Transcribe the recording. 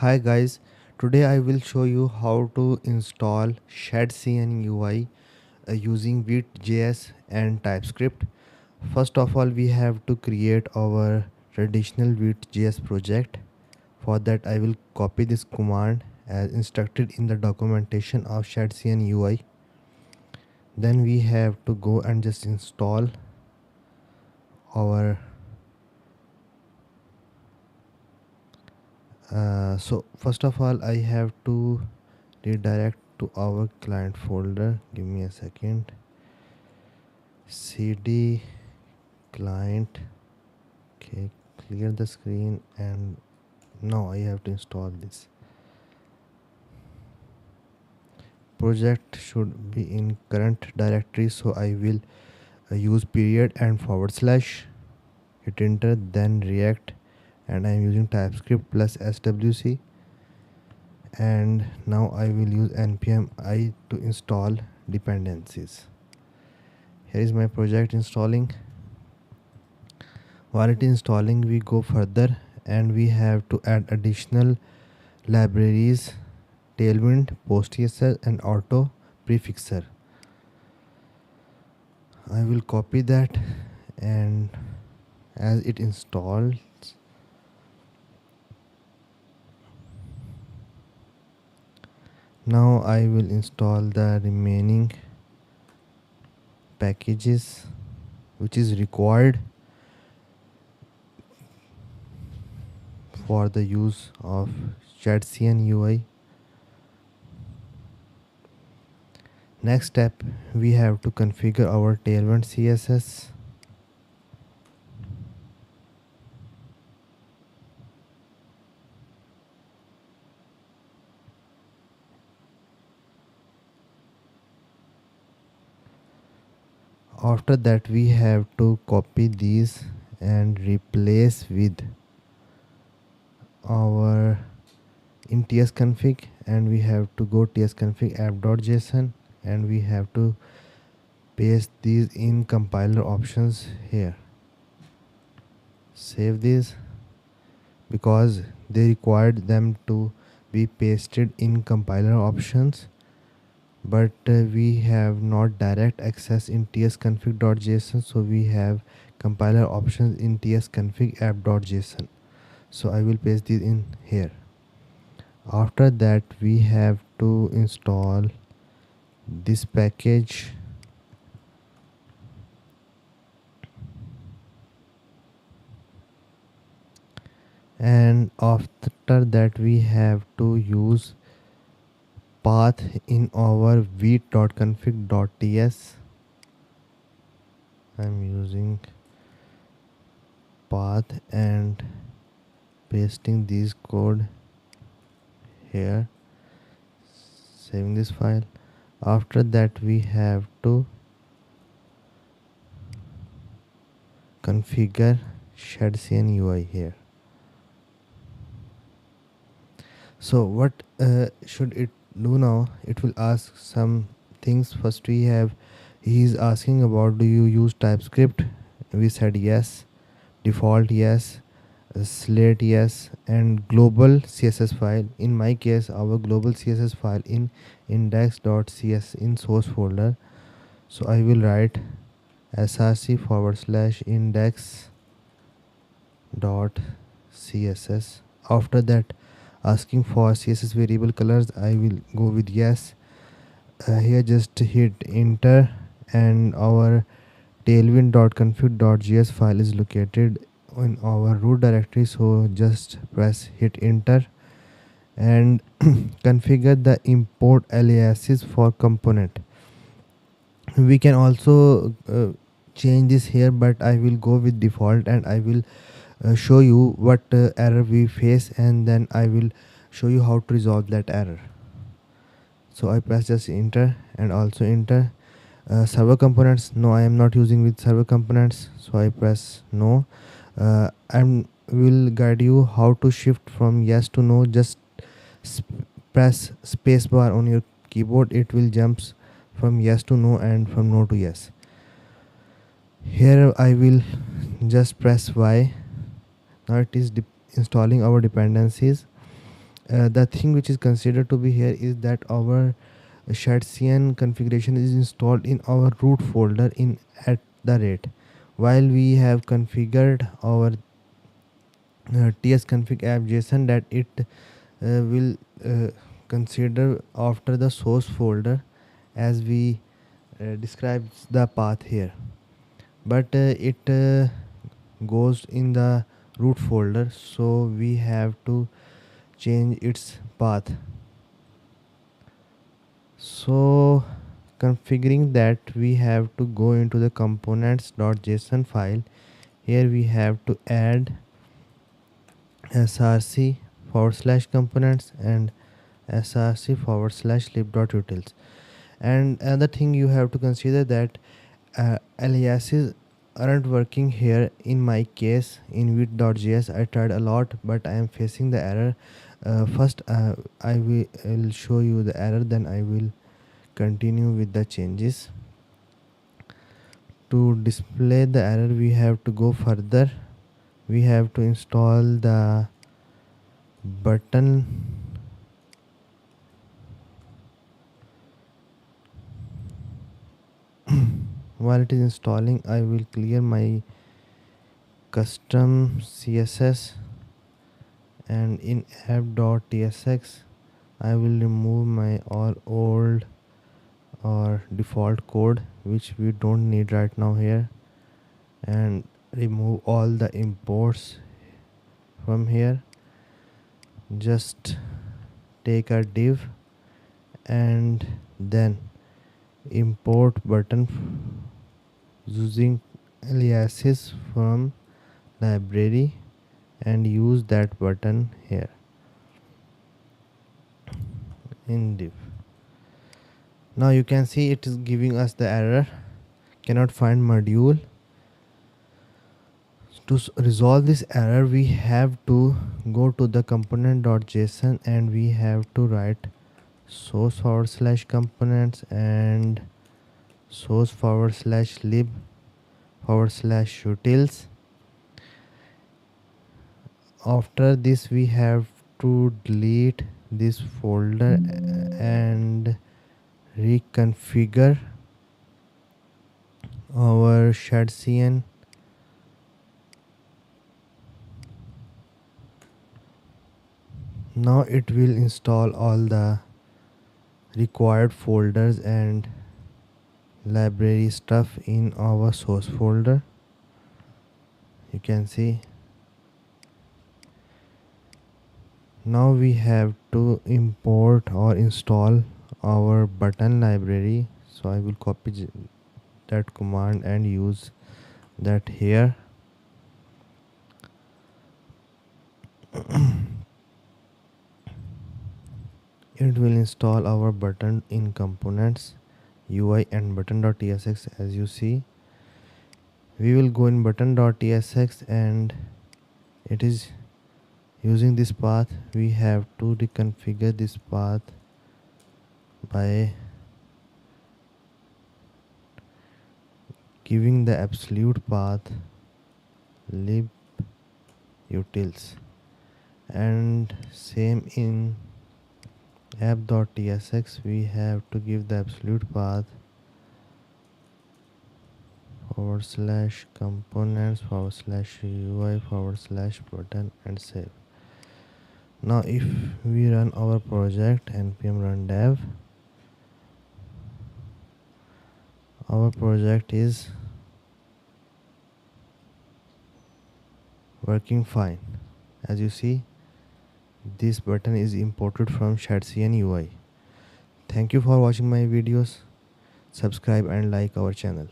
Hi guys, today I will show you how to install shadcn UI using Vite.js and TypeScript. First of all, we have to create our traditional Vite.js project. For that, I will copy this command as instructed in the documentation of shadcn UI. Then we have to go and just install our so first of all I have to redirect to our client folder. Give me a second. Cd client. Okay, clear the screen, and now I have to install this. Project should be in current directory, so I will use period and forward slash, hit enter, then react, and I am using TypeScript plus swc. And now I will use npm I to install dependencies. Here is my project installing. While it is installing, we go further and we have to add additional libraries: tailwind, postcss, and auto prefixer. I will copy that, and as it installs, now I will install the remaining packages which is required for the use of shadcn UI. Next step, we have to configure our tailwind CSS. After that, we have to copy these and replace with our in tsconfig, and we have to go tsconfig app.json, and we have to paste these in compiler options here. Save these because they required them to be pasted in compiler options, but we have not direct access in tsconfig.json, so we have compiler options in tsconfig app.json. So I will paste these in here. After that, we have to install this package, and after that we have to use path in our vite.config.ts. I'm using path and pasting these code here, saving this file. After that, we have to configure shadcn UI here. So what should it do now? It will ask some things. First, he is asking about, do you use TypeScript? We said yes. Default yes. Slate yes. And global css file. In my case, our global css file in index.cs in source folder. So I will write src/index.css. After that, asking for css variable colors, I will go with yes. Here just hit enter, and our tailwind.config.js file is located in our root directory, so just press hit enter and configure the import aliases for component. We can also change this here, but I will go with default, and I will show you what error we face, and then I will show you how to resolve that error. So I press just enter and also enter. Server components, no, I am not using with server components, so I press no. I will guide you how to shift from yes to no. Just press spacebar on your keyboard, it will jumps from yes to no and from no to yes. Here I will just press Y. Now it is installing our dependencies. The thing which is considered to be here is that our shadcn configuration is installed in our root folder in at the rate, while we have configured our tsconfig app json that it will consider after the source folder, as we describes the path here, but it goes in the root folder, so we have to change its path. So configuring that, we have to go into the components.json file. Here we have to add src /components and src /lib.utils. And another thing you have to consider that aliases aren't working here in my case in vite.js. I tried a lot, but I am facing the error. First I will show you the error, then I will continue with the changes. To display the error, we have to go further. We have to install the button. While it is installing, I will clear my custom css, and in app.tsx I will remove my all old or default code which we don't need right now here, and remove all the imports from here. Just take a div and then import button using aliases from library and use that button here in div. Now you can see it is giving us the error, cannot find module. To resolve this error, we have to go to the component.json and we have to write source /components and source /lib /utils. After this, we have to delete this folder and reconfigure our shadcn. Now it will install all the required folders and library stuff in our source folder. You can see. Now we have to import or install our button library, so I will copy that command and use that here. It will install our button in components UI and button.tsx. As you see, we will go in button.tsx and it is using this path. We have to reconfigure this path by giving the absolute path lib utils, and same in app.tsx we have to give the absolute path /components /UI /button and save. Now if we run our project npm run dev, our project is working fine. As you see, this button is imported from shadcn UI. Thank you for watching my videos. Subscribe and like our channel.